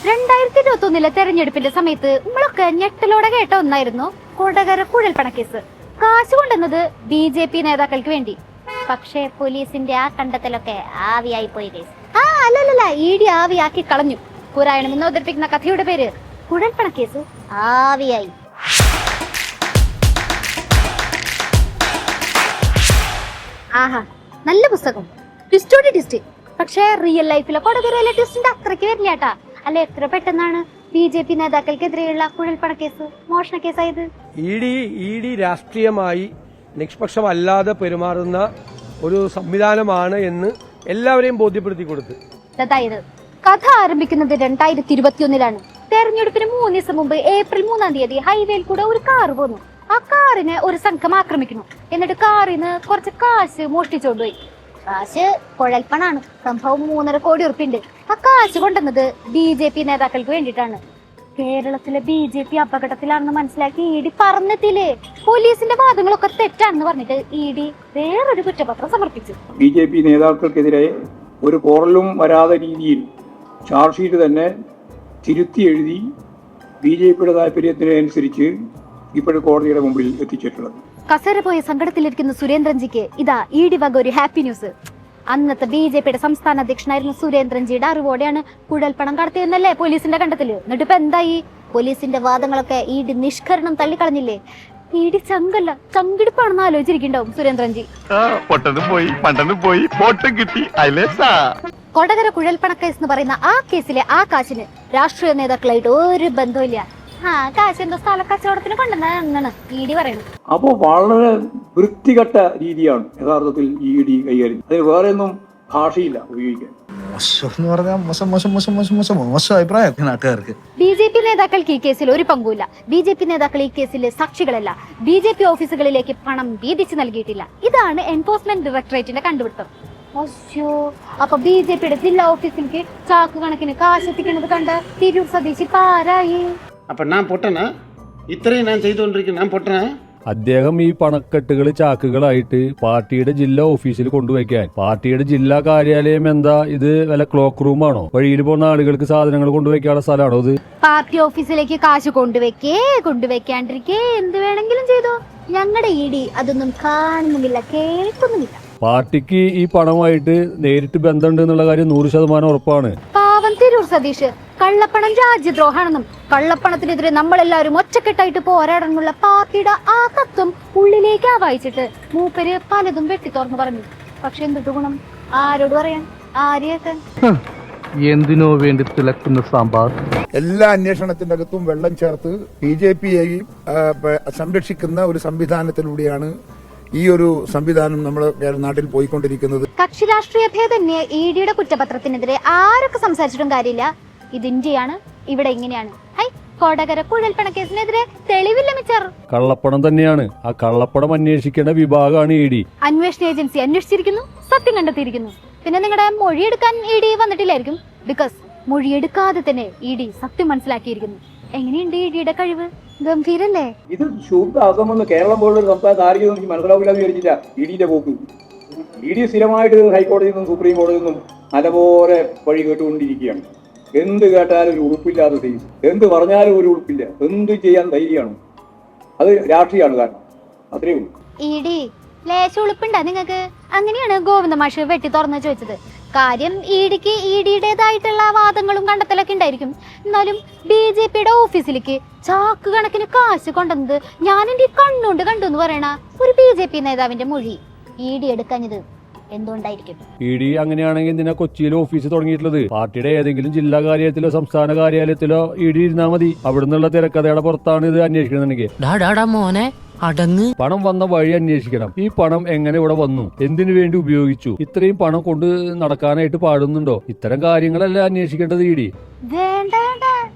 2021 തെരഞ്ഞെടുപ്പിന്റെ സമയത്ത് നമ്മളൊക്കെ ഞെട്ടലോടെ കേട്ട ഒന്നായിരുന്നു കൊടകര കുഴൽപ്പണക്കേസ്. കാശ് കൊണ്ടുവന്നത് BJP നേതാക്കൾക്ക് വേണ്ടി. പക്ഷേ പോലീസിന്റെ ആ കണ്ടെത്തലൊക്കെ ആവിയായി പോയി. അല്ലല്ല, ED ആവിയാക്കി കളഞ്ഞു. പുരായണം എന്ന് അവതരിപ്പിക്കുന്ന കഥയുടെ പേര് കുഴൽപ്പണക്കേസ് ആവിയായി. ആഹാ, നല്ല പുസ്തകം, ട്വിസ്റ്റോട് ട്വിസ്റ്റ്. പക്ഷേ റിയൽ ലൈഫിലെ കൊടകരയിലെ ട്വിസ്റ്റിന്റെ അത്രയ്ക്ക് വരില്ല കേട്ടാ. അല്ല, എത്ര പെട്ടെന്നാണ് BJP നേതാക്കൾക്കെതിരെയുള്ള കുഴൽപ്പണക്കേസ് മോഷണ കേസായത്. ED രാഷ്ട്രീയമായി നിഷ്പക്ഷമല്ലാതെ പെരുമാറുന്ന ഒരു സംവിധാനമാണ് എന്ന് എല്ലാവരെയും ബോധ്യപ്പെടുത്തി കൊടുത്തു. അതായത് കഥ ആരംഭിക്കുന്നത് 2021 തെരഞ്ഞെടുപ്പിന് 3 ദിവസം മുമ്പ് ഏപ്രിൽ 3-ാം തീയതി ഹൈവേയിൽ കൂടെ ഒരു കാർ പോന്നു. ആ കാറിനെ ഒരു സംഘം ആക്രമിക്കുന്നു. എന്നിട്ട് കാറിൽ നിന്ന് കുറച്ച് കാശ് മോഷ്ടിച്ചോണ്ടുപോയി. കാശ് കുഴൽപ്പണാണ്. സംഭവം 3.5 കോടി ഉറുപ്പിണ്ട്. ആ കാശ് കൊണ്ടുവന്നത് BJP നേതാക്കൾക്ക് വേണ്ടിയിട്ടാണ്. കേരളത്തിലെ BJP അപകടത്തിലാണെന്ന് മനസ്സിലാക്കി ED പറഞ്ഞെത്തിയില്ലേ. പോലീസിന്റെ വാദങ്ങളൊക്കെ തെറ്റാണെന്ന് പറഞ്ഞിട്ട് ED വേറൊരു കുറ്റപത്രം സമർപ്പിച്ചു. BJP നേതാക്കൾക്കെതിരെ ഒരു പോറലും വരാതെ രീതിയിൽ ചാർജ് ഷീറ്റ് തന്നെ തിരുത്തി എഴുതി BJPയുടെ താല്പര്യത്തിനനുസരിച്ച് ഇപ്പോഴും കോടതിയുടെ മുമ്പിൽ എത്തിച്ചിട്ടുള്ളത്. കസേര പോയ സങ്കടത്തിലിരിക്കുന്ന സുരേന്ദ്രൻജിക്ക് ഇതാ ED വക ഒരു ഹാപ്പി ന്യൂസ്. അന്നത്തെ BJPയുടെ സംസ്ഥാന അധ്യക്ഷനായിരുന്ന സുരേന്ദ്രൻജിയുടെ അറിവോടെയാണ് കുഴൽപ്പണം കടത്തിയെന്നല്ലേ പോലീസിന്റെ കണ്ടെത്തല്. എന്നിട്ട് ഇപ്പൊ എന്തായി? പോലീസിന്റെ വാദങ്ങളൊക്കെ ED നിഷ്കരണം തള്ളിക്കളഞ്ഞില്ലേ. ED ചങ്കല്ല, ചങ്കിടിപ്പാണെന്ന് ആലോചിച്ചിരിക്കണ്ടാവും സുരേന്ദ്രൻജി. കൊടകര കുഴൽപ്പണക്കേസ് എന്ന് പറയുന്ന ആ കേസിലെ ആ കാശിന് രാഷ്ട്രീയ നേതാക്കളായിട്ട് ഒരു ബന്ധമില്ല. കാശ് എന്തോ സ്ഥല കച്ചവടത്തിന് കൊണ്ടുവന്നാണ് ED പറയുന്നത്. അപ്പോൾ വളരെ വൃത്തികെട്ട രീതിയാണ് യഥാർത്ഥത്തിൽ ED കൈകാര്യം. അതിന് വേറെ ഒന്നും ഭാഷയില്ല ഉപയോഗിക്കാൻ. BJP നേതാക്കൾക്ക് ഈ കേസിൽ ഒരു പങ്കുമില്ല. BJP നേതാക്കൾ ഈ കേസിൽ സാക്ഷികളല്ല. BJP ഓഫീസുകളിലേക്ക് പണം വീതിച്ചു നൽകിയിട്ടില്ല. ഇതാണ് എൻഫോഴ്സ്മെന്റ് ഡയറക്ടറേറ്റിന്റെ കണ്ടുപിടുത്തം. അപ്പൊ BJPയുടെ ജില്ലാ ഓഫീസിലേക്ക് ചാക്ക് കണക്കിന് കാശ് എത്തിക്കുന്നത് കണ്ട് തിരൂർ സ്വദേശി പാരായി. അപ്പൊ ഞാൻ പൊട്ടനാ? ഇത്രയും ഞാൻ ചെയ്തുകൊണ്ടിരിക്കുന്നു, ഞാൻ പൊട്ടനാ? അദ്ദേഹം ഈ പണക്കെട്ടുകൾ ചാക്കുകളായിട്ട് പാർട്ടിയുടെ ജില്ലാ ഓഫീസിൽ കൊണ്ടുവയ്ക്കാൻ. പാർട്ടിയുടെ ജില്ലാ കാര്യാലയം എന്താ, ഇത് വല്ല ക്ലോക്ക് റൂമാണോ? വഴിയിൽ പോകുന്ന ആളുകൾക്ക് സാധനങ്ങൾ കൊണ്ടുവയ്ക്കാനുള്ള സ്ഥലമാണോ ഇത്? പാർട്ടി ഓഫീസിലേക്ക് കാശ് കൊണ്ടുവയ്ക്കാണ്ടിരിക്കേ എന്ത് വേണമെങ്കിലും ചെയ്തോ. ഞങ്ങളുടെ ED അതൊന്നും കാണുന്നുമില്ല, കേൾക്കുന്നുമില്ല. പാർട്ടിക്ക് ഈ പണമായിട്ട് നേരിട്ട് ബന്ധമുണ്ട് എന്നുള്ള കാര്യം 100% ഉറപ്പാണ്. പാവം തിരൂർ സതീഷ് കള്ളപ്പണം രാജ്യദ്രോഹാണെന്നും കള്ളപ്പണത്തിനെതിരെ നമ്മളെല്ലാവരും ഒറ്റക്കെട്ടായിട്ട് പോരാടണമെന്നുള്ള പാർട്ടിയുടെ ആ തത്വം ഉള്ളിലേക്ക് വായിച്ചിട്ട് മൂപ്പര് പലതും വെട്ടിത്തോർന്ന് പറഞ്ഞു. പക്ഷെ എന്തിട്ട് ഗുണം? ആരോട് പറയാൻ, ആരെയൊക്കെ? എന്തിനോ വേണ്ടി തിളക്കുന്ന സാമ്പാർ. എല്ലാ അന്വേഷണത്തിന്റെ അകത്തും വെള്ളം ചേർത്ത് BJPയെ സംരക്ഷിക്കുന്ന ഒരു സംവിധാനത്തിലൂടെയാണ് ഈ ഒരു സംവിധാനം നമ്മുടെ നാട്ടിൽ പോയിക്കൊണ്ടിരിക്കുന്നത്. കക്ഷി രാഷ്ട്രീയ ഭേദന്യേ EDയുടെ കുറ്റപത്രത്തിനെതിരെ ആരൊക്കെ സംസാരിച്ചിട്ടും കാര്യമില്ല. ഇത് ഇന്ത്യയാണ്, ഇവിടെ ഇങ്ങനെയാണ്. കൊടകര കുഴൽപ്പണ കേസിനെതിരെ തെളിവില്ല മിച്ചർ. കള്ളപ്പണം തന്നെയാണ്. ആ കള്ളപ്പണം അന്വേഷിക്കേണ്ട വിഭാഗമാണ് ED. അന്വേഷണ ഏജൻസി അന്വേഷിച്ചിരിക്കുന്നു, സത്യം കണ്ടെത്തിയിരിക്കുന്നു. പിന്നെ നിങ്ങളുടെ മൊഴിയെടുക്കാൻ ED വന്നിട്ടില്ലായിരിക്കും. ബിക്കോസ് മൊഴിയെടുക്കാതെ തന്നെ ED സത്യം മനസ്സിലാക്കിയിരിക്കുന്നു. എങ്ങനെയുണ്ട് EDയുടെ കഴിവ്? ഗംഭീരല്ലേ? ഇത് ശുദ്ധ അസമെന്ന് കേരളം പോലുള്ള ഒരു സംസ്ഥാനത്ത് ആരെങ്കിലും എനിക്ക് മനസ്സിലാവില്ല എന്ന് വിചാരിച്ചില്ല EDയുടെ പോക്ക്. ED സ്ഥിരമായിട്ട് ഹൈക്കോടതിയിൽ നിന്നും സുപ്രീം കോടതിയിൽ നിന്നും നല്ലപോലെ വഴി കേട്ടുകൊണ്ടിരിക്കുകയാണ്. എന്ത് കേട്ടാലും ഒരു ഉറുപ്പില്ലാത്ത സൈസ്, എന്ത് പറഞ്ഞാലും ഒരു ഉറുപ്പില്ല, എന്ത് ചെയ്യാൻ ധൈര്യമാണ്. അത് രാഷ്ട്രീയമാണ് കാരണം, അത്രേ ഉള്ളൂ. ED ലേശ ഉളുപ്പുണ്ടാ നിങ്ങൾക്ക്? അങ്ങനെയാണ് ഗോവിന്ദ മാഷ് വെട്ടി തുറന്ന് ചോദിച്ചത്. കാര്യം EDക്ക് EDയുടേതായിട്ടുള്ള വാദങ്ങളും കണ്ടെത്തലൊക്കെ ഉണ്ടായിരിക്കും. എന്നാലും BJPയുടെ ഓഫീസിലേക്ക് ചാക്ക് കണക്കിന് കാശ് കൊണ്ടുവന്നത് ഞാൻ എന്റെ കണ്ണുകൊണ്ട് കണ്ടു എന്ന് പറയണ ഒരു BJP നേതാവിന്റെ മൊഴി ED എടുക്കഞ്ഞത് എന്തുകൊണ്ടായിരിക്കും? ED അങ്ങനെയാണെങ്കിൽ എന്തിനാ കൊച്ചിയിൽ ഓഫീസ് തുടങ്ങിയിട്ടുള്ളത്? പാർട്ടിയുടെ ഏതെങ്കിലും ജില്ലാ കാര്യാലയത്തിലോ സംസ്ഥാന കാര്യാലയത്തിലോ ED ഇരുന്നാൽ മതി. അവിടെ നിന്നുള്ള തിരക്കഥയുടെ പുറത്താണ് ഇത് അന്വേഷിക്കണമെങ്കിൽ. പണം വന്ന വഴി അന്വേഷിക്കണം. ഈ പണം എങ്ങനെ ഇവിടെ വന്നു, എന്തിനു വേണ്ടി ഉപയോഗിച്ചു, ഇത്രയും പണം കൊണ്ട് നടക്കാനായിട്ട് പാടുന്നുണ്ടോ? ഇത്തരം കാര്യങ്ങളല്ല അന്വേഷിക്കേണ്ടത് ED. വേണ്ട വേണ്ട,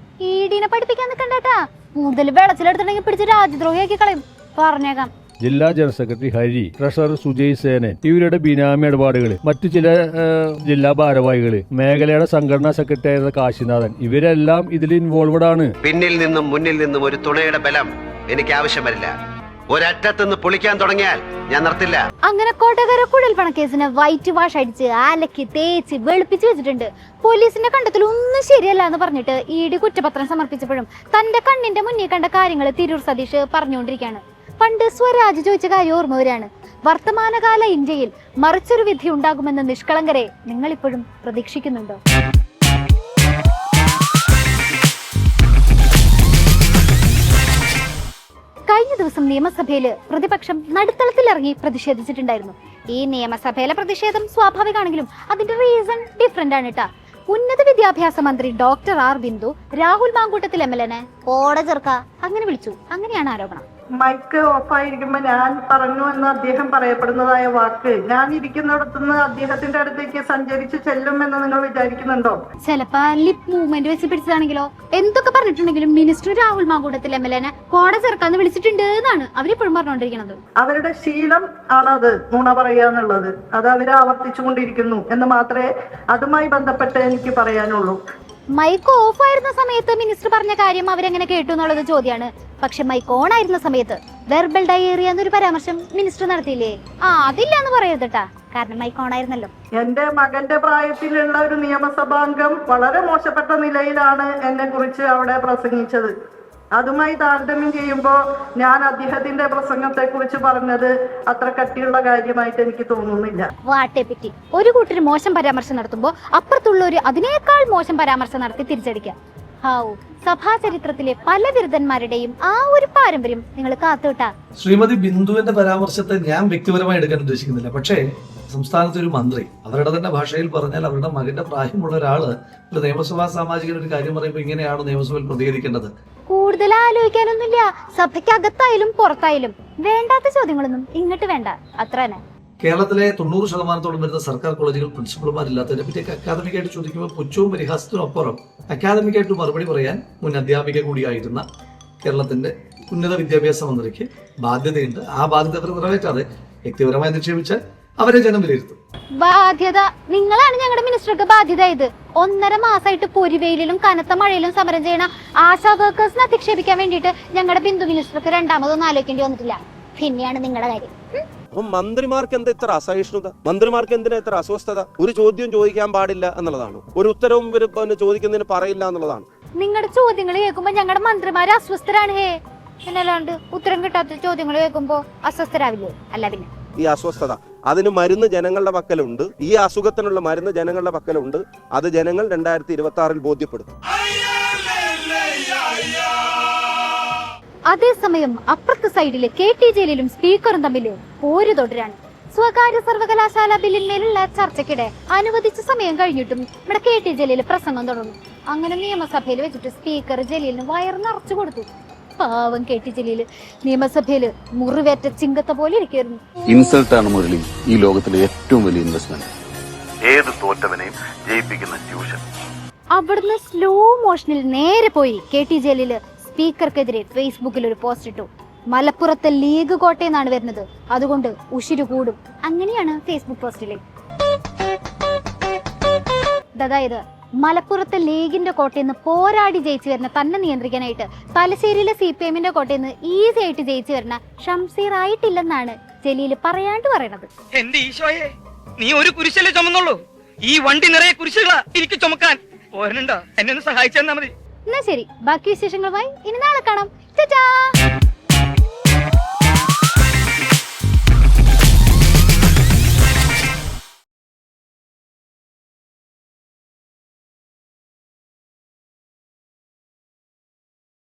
EDനെ പഠിപ്പിക്കാൻ നിൽക്കണ്ടേട്ടാ. കൂടുതൽ വെളച്ചിലെടുത്തിട്ടുണ്ടെങ്കിൽ പിടിച്ച് രാജ്യദ്രോഹിയാക്കി കളയും, പറഞ്ഞേക്കാം. ജില്ലാ general secretary Hari, treasurer Sujay Senan, ഇവരുടെ ബിനാമി ഇടപാടുകൾ, മറ്റു ചില ജില്ലാ ഭാരവാഹികൾ, മേഖലയുടെ സംഘടനാ സെക്രട്ടറി ആയിരുന്ന കാശിനാഥൻ, ഇവരെല്ലാം ഇതിൽ ഇൻവോൾവഡ് ആണ്. പിന്നിൽ നിന്നും മുന്നിൽ നിന്നും ഒരു തുണയുടെ ബലം എനിക്ക് ആവശ്യം വരില്ല. ഒരറ്റത്തുനിന്ന് പൊളിക്കാൻ തുടങ്ങിയാൽ ഞാൻ നിർത്തില്ല. അങ്ങനെ കൊടകര കുഴൽപ്പണ കേസിന് വൈറ്റ് വാഷ് അടിച്ച് അലക്കി തേച്ച് വെളുപ്പിച്ച് വെച്ചിട്ടുണ്ട്. പോലീസിന്റെ കണ്ടെത്തൽ ഒന്നും ശരിയല്ല എന്ന് പറഞ്ഞിട്ട് ഇഡി കുറ്റപത്രം സമർപ്പിച്ചപ്പോഴും തന്റെ കണ്ണിന്റെ മുന്നിൽ കണ്ട കാര്യങ്ങൾ തിരൂർ സതീഷ് പറഞ്ഞുകൊണ്ടിരിക്കുകയാണ്. പണ്ട് സ്വരാജ് ചോദിച്ച കാര്യം ഓർമ്മ വരികയാണ്. വർത്തമാനകാല ഇന്ത്യയിൽ മറിച്ചൊരു വിധി ഉണ്ടാകുമെന്ന നിഷ്കളങ്കരെ നിങ്ങൾ ഇപ്പോഴും പ്രതീക്ഷിക്കുന്നുണ്ടോ? കഴിഞ്ഞ ദിവസം നിയമസഭയിൽ പ്രതിപക്ഷം നടുത്തളത്തിലിറങ്ങി പ്രതിഷേധിച്ചിട്ടുണ്ടായിരുന്നു. ഈ നിയമസഭയിലെ പ്രതിഷേധം സ്വാഭാവികമാണെങ്കിലും അതിന്റെ റീസൺ ഡിഫറെന്റ് ആണ് കേട്ടാ. ഉന്നത വിദ്യാഭ്യാസ മന്ത്രി doctor R Bindu Rahul Mamkootathil MLA കോട ചെറുക്ക അങ്ങനെ വിളിച്ചു. അങ്ങനെയാണ് ആരോപണം. മൈക്ക് ഓഫായിരിക്കുമ്പോ ഞാൻ പറഞ്ഞു എന്ന് അദ്ദേഹം പറയപ്പെടുന്നതായ വാക്ക് ഞാൻ ഇരിക്കുന്നിടത്തുനിന്ന് അദ്ദേഹത്തിന്റെ അടുത്തേക്ക് സഞ്ചരിച്ച് ചെല്ലുമെന്ന് നിങ്ങൾ വിചാരിക്കുന്നുണ്ടോ? ചിലപ്പോ ലിപ് മൂവ്മെന്റ് വെച്ച് പിടിച്ചതാണെങ്കിലോ? എന്തൊക്കെ പറഞ്ഞിട്ടുണ്ടെങ്കിലും മിനിസ്റ്റർ രാഹുൽ മാങ്കൂട്ടത്തിൽ MLA കോട ചെറുക്കാന്ന് വിളിച്ചിട്ടുണ്ട് എന്നാണ് അവരിപ്പോഴും പറഞ്ഞുകൊണ്ടിരിക്കുന്നത്. അവരുടെ ശീലം ആണത് നുണ പറയുക എന്നുള്ളത്. അത് അവര് ആവർത്തിച്ചുകൊണ്ടിരിക്കുന്നു എന്ന് മാത്രമേ അതുമായി ബന്ധപ്പെട്ട് എനിക്ക് പറയാനുള്ളൂ. മൈക്ക് ഓഫ് ആയിരുന്ന സമയത്ത് മിനിസ്റ്റർ പറഞ്ഞ കാര്യം അവരെങ്ങനെ കേട്ടു എന്നുള്ളത് ചോദ്യമാണ്. പക്ഷെ മൈക്ക് ഓൺ ആയിരുന്ന സമയത്ത് വെർബൽ ഡയറി എന്നൊരു പരാമർശം മിനിസ്റ്റർ നടത്തിയില്ലേ? അതില്ല എന്ന് പറയരുതട്ടാ, കാരണം മൈക്ക് ഓൺ ആയിരുന്നല്ലോ. എന്റെ മകന്റെ പ്രായത്തിലുള്ള ഒരു നിയമസഭാംഗം വളരെ മോശപ്പെട്ട നിലയിലാണ് എന്നെ കുറിച്ച് അവിടെ പ്രസംഗിച്ചത്. അതുമായി താരതമ്യം ചെയ്യുമ്പോൾ ഞാൻ അദ്ദേഹത്തിന്റെ പ്രസംഗത്തെ കുറിച്ച് പറഞ്ഞത് അത്ര കട്ടിയുള്ള കാര്യമായിട്ട് എനിക്ക് തോന്നുന്നില്ല. വാട്ടേപ്പറ്റി ഒരു കൂട്ടര് മോശം പരാമർശം നടത്തുമ്പോൾ അപ്പുറത്തുള്ളവര് അതിനേക്കാൾ മോശം പരാമർശം നടത്തി തിരിച്ചടിക്കാം. സഭാ ചരിത്രത്തിലെ പല ബിരുദന്മാരുടെയും ആ ഒരു പാരമ്പര്യം നിങ്ങൾ കാത്തുവിട്ടാ. ശ്രീമതി ബിന്ദുവിന്റെ പരാമർശത്തെ ഞാൻ വ്യക്തിപരമായി എടുക്കാൻ ഉദ്ദേശിക്കുന്നില്ല. പക്ഷേ സംസ്ഥാനത്തെ ഒരു മന്ത്രി അവരുടെ തന്നെ ഭാഷയിൽ പറഞ്ഞാൽ അവരുടെ മകന്റെ പ്രായമുള്ള ഒരാള് ഒരു നിയമസഭാ സാമാജികൻ ഒരു കാര്യം പറയുമ്പോൾ ഇങ്ങനെയാണ് നിയമസഭയിൽ പ്രതികരിക്കേണ്ടത്. കൂടുതൽ ആലോചിക്കാനൊന്നുമില്ല. സഭയ്ക്കകത്തായാലും പുറത്തായാലും വേണ്ടാത്ത ചോദ്യങ്ങളൊന്നും ഇങ്ങോട്ട് വേണ്ട. അത്ര തന്നെ. കേരളത്തിലെ 90% വരുന്ന സർക്കാർ കോളേജുകൾ പ്രിൻസിപ്പൽമാരില്ലാത്തതിനെ പറ്റി അക്കാദമിക്കായിട്ട് ചോദിക്കുമ്പോൾ പുച്ഛവും പരിഹാസത്തിനൊപ്പുറം അക്കാദമിക്കായിട്ട് മറുപടി പറയാൻ മുൻ അധ്യാപിക കൂടിയായിരുന്ന കേരളത്തിന്റെ ഉന്നത വിദ്യാഭ്യാസ മന്ത്രിക്ക് ബാധ്യതയുണ്ട്. ആ ബാധ്യത അവർ നിറവേറ്റാതെ വ്യക്തിപരമായി നിക്ഷേപിച്ചാൽ അവരെ ജനം വിലയിരുത്തും. ബാധ്യത നിങ്ങളാണ് ഞങ്ങളുടെ മിനിസ്റ്റർക്ക് ബാധ്യതയായത്. 1.5 മാസമായിട്ട് പൊരിവെയിലും കനത്ത മഴയിലും സമരം ചെയ്യണ ആശാ വർക്കേഴ്സിനെ അധിക്ഷേപിക്കാൻ വേണ്ടിയിട്ട് ഞങ്ങളുടെ ബിന്ദു മിനിസ്റ്റർക്ക് രണ്ടാമതൊന്നും ആലോചിക്കേണ്ടി വന്നിട്ടില്ല. പിന്നെയാണ് നിങ്ങളുടെ കാര്യം. അപ്പം മന്ത്രിമാർക്ക് എന്താ ഇത്ര അസഹിഷ്ണുത? മന്ത്രിമാർക്ക് എന്തിനാ ഇത്ര അസ്വസ്ഥത? ഒരു ചോദ്യം ചോദിക്കാൻ പാടില്ല എന്നുള്ളതാണ്, ഒരു ഉത്തരവും ചോദിക്കുന്നതിന് പറയില്ല എന്നുള്ളതാണ്. നിങ്ങളുടെ ചോദ്യങ്ങൾ കേൾക്കുമ്പോ ഞങ്ങളുടെ മന്ത്രിമാര് അസ്വസ്ഥരാണ്. എന്നല്ലാണ്ട് ഉത്തരം കിട്ടാത്ത ചോദ്യങ്ങൾ കേൾക്കുമ്പോ അസ്വസ്ഥരാവില്ലേ? അല്ല പിന്നെ ഈ അസ്വസ്ഥത അതിന് മരുന്ന് ജനങ്ങളുടെ പക്കലുണ്ട്. ഈ അസുഖത്തിനുള്ള മരുന്ന് ജനങ്ങളുടെ പക്കലുണ്ട്. അത് ജനങ്ങൾ 2026 ബോധ്യപ്പെടുത്തും. അതേസമയം അപ്പുറത്തെ സൈഡില് KT ജലീലും സ്പീക്കറും തമ്മിൽ പോര് തുടരാണ്. സ്വകാര്യ സർവകലാശാല ബില്ലിന്മേലുള്ള ചർച്ചയ്ക്കിടെ അനുവദിച്ച സമയം കഴിഞ്ഞിട്ടും ഇവിടെ KT ജലീൽ പ്രസംഗം തുടർന്നു. അങ്ങനെ നിയമസഭയിൽ വെച്ചിട്ട് സ്പീക്കർ ജലീലിന് വയർ നിറച്ചു കൊടുത്തു. പാവം KT ജലീല് നിയമസഭയില് മുറിവേറ്റ ചിങ്കത്തെ പോലെ ഇരിക്കുന്നു. ഇൻസൾട്ടാണ് മുരളി ഈ ലോകത്തിലെ ഏറ്റവും വലിയ ഇൻവെസ്റ്റ്മെന്റ്. ഏത് തോറ്റവനെയും ജയിപ്പിക്കുന്ന ട്യൂഷൻ. അവിടുന്ന് സ്ലോ മോഷനിൽ നേരെ പോയി KT ജലീല് സ്പീക്കർക്കെതിരെ ഫേസ്ബുക്കിൽ ഒരു പോസ്റ്റ് ഇട്ടു. മലപ്പുറത്തെ ലീഗ് കോട്ടയെന്നാണ് വരുന്നത്, അതുകൊണ്ട് ഉശിരു കൂടും. അങ്ങനെയാണ് ഫേസ്ബുക്ക് പോസ്റ്റില്. അതായത് മലപ്പുറത്തെ ലീഗിന്റെ കോട്ടയെന്ന് പോരാടി ജയിച്ചു വരുന്ന തന്നെ നിയന്ത്രിക്കാനായിട്ട് തലശ്ശേരിയിലെ CPM-ന്റെ കോട്ടയെന്ന് ഈസി ആയിട്ട് ജയിച്ചു വരുന്ന ഷംസീർ ആയിട്ടില്ലെന്നാണ് ജലീല് പറയാണ്ട് പറയണത്. എന്റെ ഈശോയെ, നീ ഒരു കുരിശല്ലേ ചുമന്നുള്ളൂ? ഈ വണ്ടി നിറയെ കുരിശുകളാ എനിക്ക് ചുമക്കാൻ. പോരനുണ്ടോ? എന്നെ ഒന്ന് സഹായിച്ചു തന്നാ മതി. എന്നാ ശരി, ബാക്കി വിശേഷങ്ങളുമായി ഇനി നാളെ കാണാം. ടാറ്റാ.